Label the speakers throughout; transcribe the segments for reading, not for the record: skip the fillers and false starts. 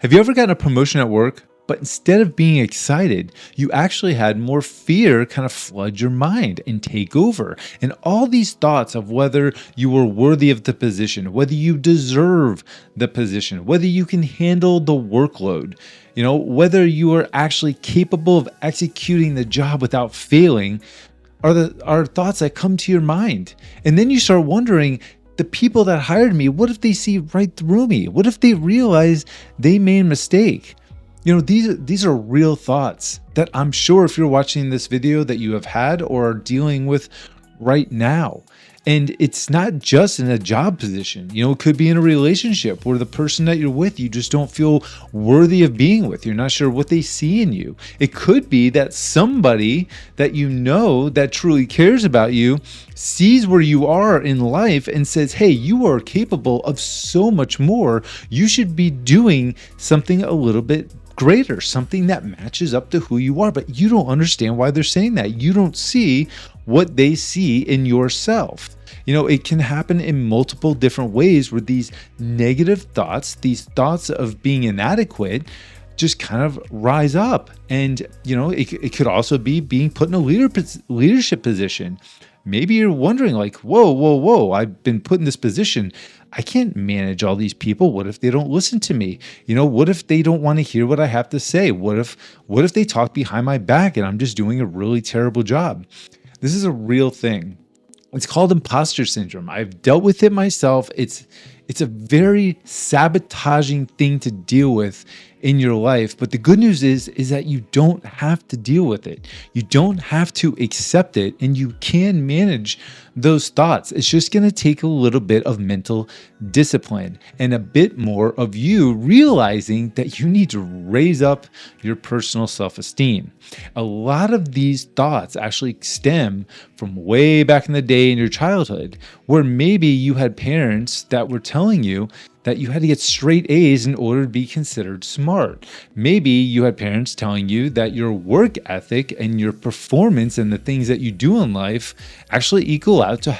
Speaker 1: Have you ever gotten a promotion at work, but instead of being excited, you actually had more fear kind of flood your mind and take over? And all these thoughts of whether you were worthy of the position, whether you deserve the position, whether you can handle the workload, whether you are actually capable of executing the job without failing, are thoughts that come to your mind. And then you start wondering, the people that hired me, what if they see right through me? What if they realize they made a mistake? These are real thoughts that I'm sure if you're watching this video that you have had or are dealing with right now. And it's not just in a job position. It could be in a relationship where the person that you're with, you just don't feel worthy of being with. You're not sure what they see in you. It could be that somebody that you know that truly cares about you sees where you are in life and says, hey, you are capable of so much more. You should be doing something a little bit greater, something that matches up to who you are. But you don't understand why they're saying that. You don't see what they see in yourself. It can happen in multiple different ways where these negative thoughts, these thoughts of being inadequate, just kind of rise up. And, it could also be being put in a leadership position. Maybe you're wondering like, whoa, I've been put in this position. I can't manage all these people. What if they don't listen to me? What if they don't want to hear what I have to say? What if they talk behind my back and I'm just doing a really terrible job? This is a real thing. It's called impostor syndrome. I've dealt with it myself. It's a very sabotaging thing to deal with in your life. But the good news is that you don't have to deal with it. You don't have to accept it, and you can manage those thoughts. It's just going to take a little bit of mental discipline and a bit more of you realizing that you need to raise up your personal self-esteem. A lot of these thoughts actually stem from way back in the day in your childhood, where maybe you had parents that were telling you that you had to get straight A's in order to be considered smart. Maybe you had parents telling you that your work ethic and your performance and the things that you do in life actually equal out to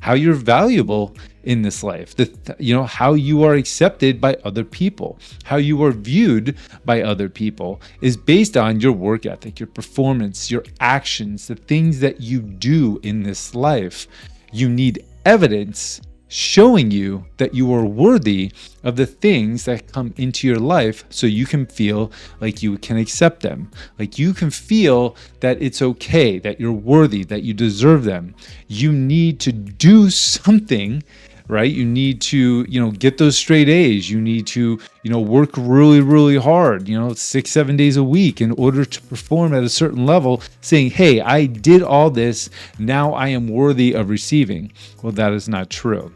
Speaker 1: how you're valuable in this life. How you are accepted by other people, how you are viewed by other people is based on your work ethic, your performance, your actions, the things that you do in this life. You need evidence showing you that you are worthy of the things that come into your life so you can feel like you can accept them, like you can feel that it's okay, that you're worthy, that you deserve them. You need to do something, right? You need to, get those straight A's. You need to, work really, really hard, 6-7 days a week in order to perform at a certain level, saying, hey, I did all this. Now I am worthy of receiving. Well, that is not true.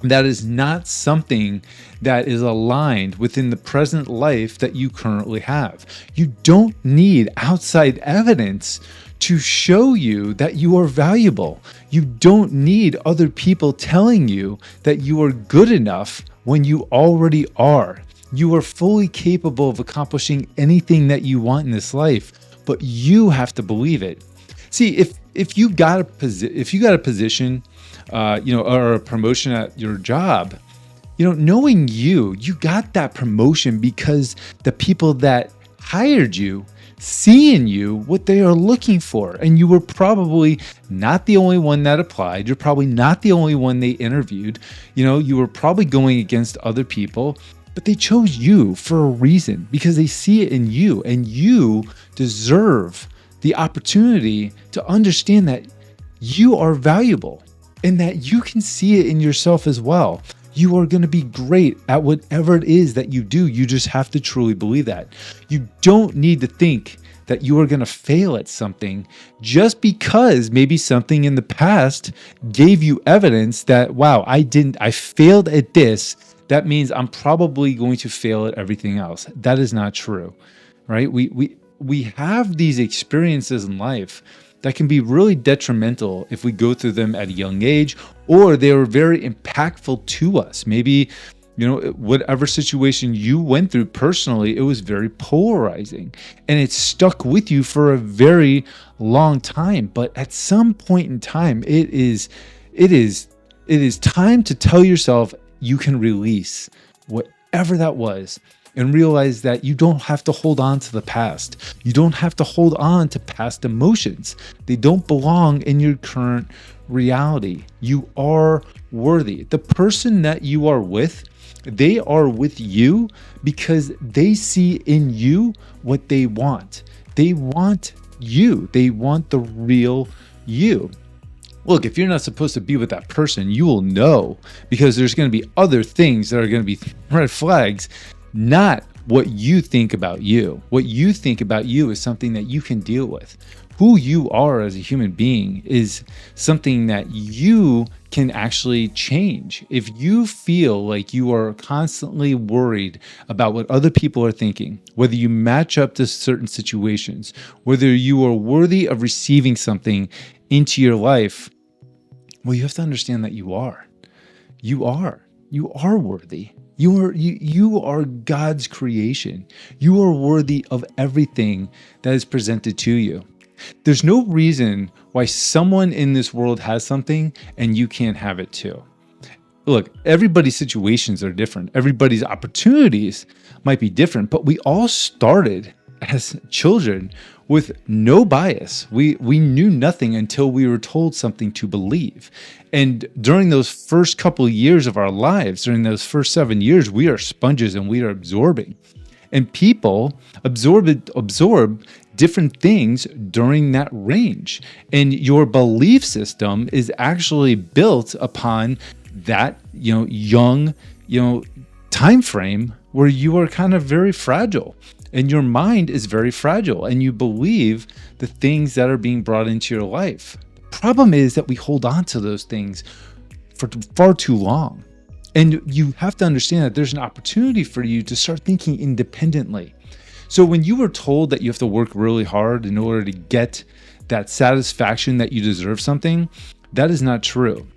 Speaker 1: That is not something that is aligned within the present life that you currently have. You don't need outside evidence to show you that you are valuable. You don't need other people telling you that you are good enough when you already are. You are fully capable of accomplishing anything that you want in this life, but you have to believe it. See, if you got a position, or a promotion at your job, knowing you got that promotion because the people that hired you see in you what they are looking for. And you were probably not the only one that applied. You're probably not the only one they interviewed. You were probably going against other people, but they chose you for a reason because they see it in you, and you deserve the opportunity to understand that you are valuable and that you can see it in yourself as well. You are going to be great at whatever it is that you do. You just have to truly believe that. You don't need to think that you are going to fail at something just because maybe something in the past gave you evidence that, wow, I failed at this. That means I'm probably going to fail at everything else. That is not true, right? We have these experiences in life that can be really detrimental if we go through them at a young age, or they are very impactful to us. Maybe, whatever situation you went through personally, it was very polarizing and it stuck with you for a very long time. But at some point in time, it is time to tell yourself you can release whatever that was. and realize that you don't have to hold on to the past. You don't have to hold on to past emotions. They don't belong in your current reality. You are worthy. The person that you are with, they are with you because they see in you what they want. They want you. They want the real you. Look, if you're not supposed to be with that person, you will know, because there's going to be other things that are going to be red flags, not what you think about you. What you think about you is something that you can deal with. Who you are as a human being is something that you can actually change. If you feel like you are constantly worried about what other people are thinking, whether you match up to certain situations, whether you are worthy of receiving something into your life, well, you have to understand that you are. You are worthy. You are God's creation. You are worthy of everything that is presented to you. There's no reason why someone in this world has something and you can't have it too. Look, everybody's situations are different. Everybody's opportunities might be different, but we all started as children with no bias. We knew nothing until we were told something to believe. And during those first couple of years of our lives, during those first 7 years, we are sponges and we are absorbing. And people absorb different things during that range. And your belief system is actually built upon that, young, time frame where you are kind of very fragile. And your mind is very fragile, and you believe the things that are being brought into your life. The problem is that we hold on to those things for far too long. And you have to understand that there's an opportunity for you to start thinking independently. So when you were told that you have to work really hard in order to get that satisfaction that you deserve something, that is not true.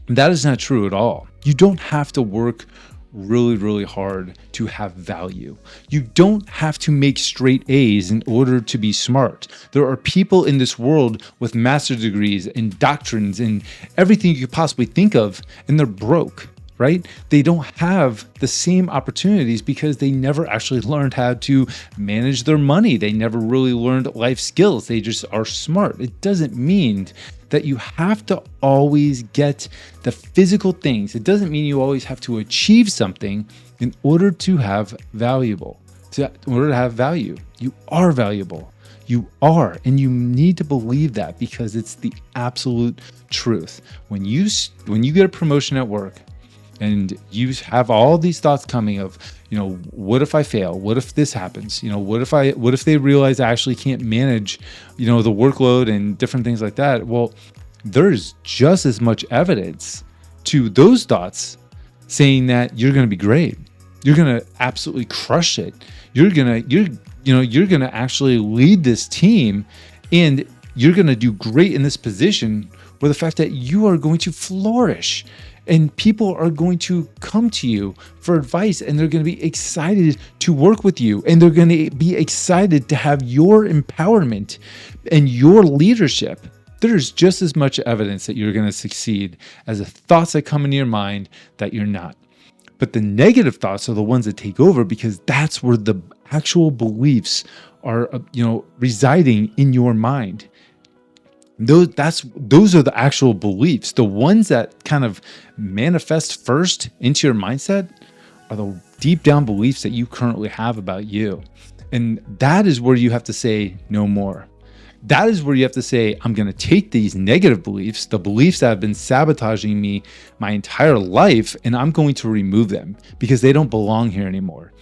Speaker 1: That is not true at all. You don't have to work really, really hard to have value. You don't have to make straight A's in order to be smart. There are people in this world with master's degrees and doctrines and everything you could possibly think of, and they're broke, right? They don't have the same opportunities because they never actually learned how to manage their money. They never really learned life skills. They just are smart. It doesn't mean that you have to always get the physical things. It doesn't mean you always have to achieve something in order to have value. You are valuable. You are, and you need to believe that because it's the absolute truth. When you get a promotion at work and you have all these thoughts coming of, what if I fail? What if this happens? What if they realize I actually can't manage, the workload and different things like that? Well, there's just as much evidence to those thoughts saying that you're going to be great. You're going to absolutely crush it. You're going to actually lead this team, and you're going to do great in this position, where the fact that you are going to flourish. And people are going to come to you for advice, and they're going to be excited to work with you, and they're going to be excited to have your empowerment and your leadership. There's just as much evidence that you're going to succeed as the thoughts that come into your mind that you're not. But the negative thoughts are the ones that take over, because that's where the actual beliefs are, residing in your mind. Those are the actual beliefs. The ones that kind of manifest first into your mindset are the deep down beliefs that you currently have about you. And that is where you have to say no more. That is where you have to say, I'm going to take these negative beliefs, the beliefs that have been sabotaging me my entire life, and I'm going to remove them because they don't belong here anymore.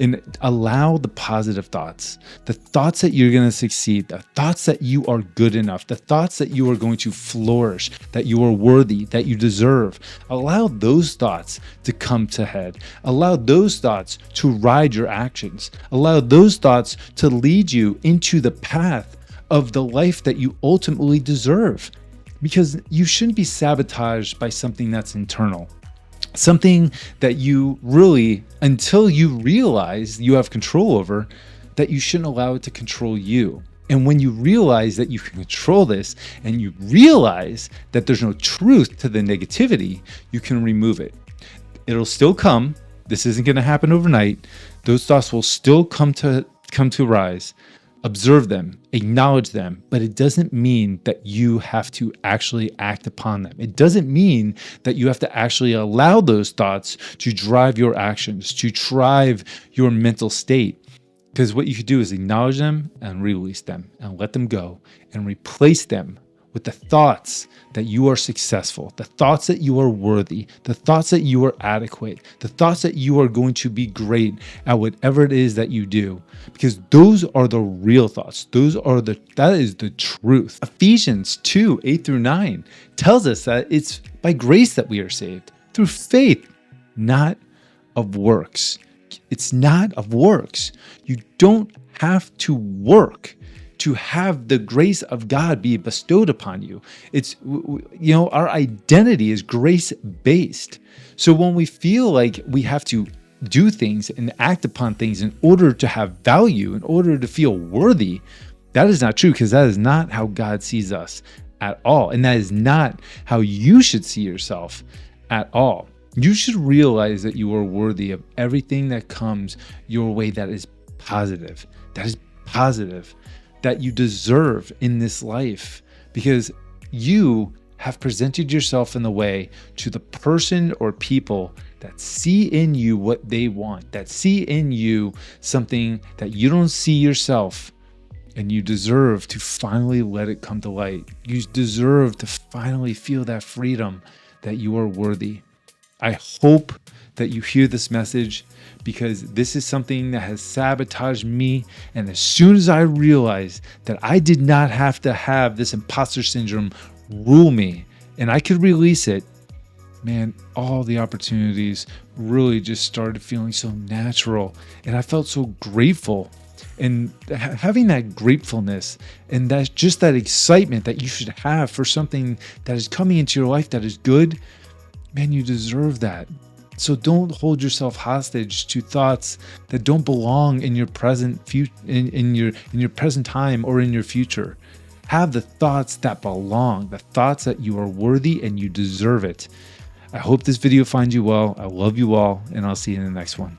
Speaker 1: And allow the positive thoughts, the thoughts that you're going to succeed, the thoughts that you are good enough, the thoughts that you are going to flourish, that you are worthy, that you deserve. Allow those thoughts to come to head. Allow those thoughts to ride your actions. Allow those thoughts to lead you into the path of the life that you ultimately deserve. Because you shouldn't be sabotaged by something that's internal. Something that you really, until you realize you have control over, that you shouldn't allow it to control you. And when you realize that you can control this, and you realize that there's no truth to the negativity, you can remove it. It'll still come. This isn't going to happen overnight. Those thoughts will still come to rise. Observe them, acknowledge them, but it doesn't mean that you have to actually act upon them. It doesn't mean that you have to actually allow those thoughts to drive your actions, to drive your mental state. Because what you could do is acknowledge them and release them and let them go and replace them with the thoughts that you are successful, the thoughts that you are worthy, the thoughts that you are adequate, the thoughts that you are going to be great at whatever it is that you do. Because those are the real thoughts. That is the truth. Ephesians 2:8-9 tells us that it's by grace that we are saved, through faith, not of works. It's not of works. You don't have to work to have the grace of God be bestowed upon you. It's, our identity is grace-based. So when we feel like we have to do things and act upon things in order to have value, in order to feel worthy, that is not true, because that is not how God sees us at all. And that is not how you should see yourself at all. You should realize that you are worthy of everything that comes your way that is positive. That you deserve in this life, because you have presented yourself in the way to the person or people that see in you what they want, that see in you something that you don't see yourself, and you deserve to finally let it come to light. You deserve to finally feel that freedom that you are worthy. I hope that you hear this message, because this is something that has sabotaged me. And as soon as I realized that I did not have to have this imposter syndrome rule me and I could release it, man, all the opportunities really just started feeling so natural. And I felt so grateful. And having that gratefulness and that's just that excitement that you should have for something that is coming into your life that is good, man, you deserve that. So don't hold yourself hostage to thoughts that don't belong in your present in your present time or in your future. Have the thoughts that belong, the thoughts that you are worthy and you deserve it. I hope this video finds you well. I love you all, and I'll see you in the next one.